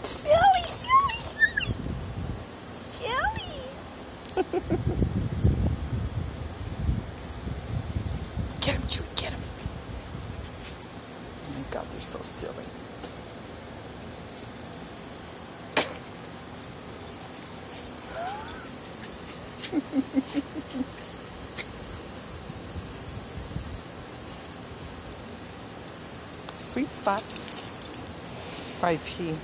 Silly, silly, silly. Silly. Get him, Chewie, get him. Oh my God, they're so silly. Sweet spot. It's probably pee.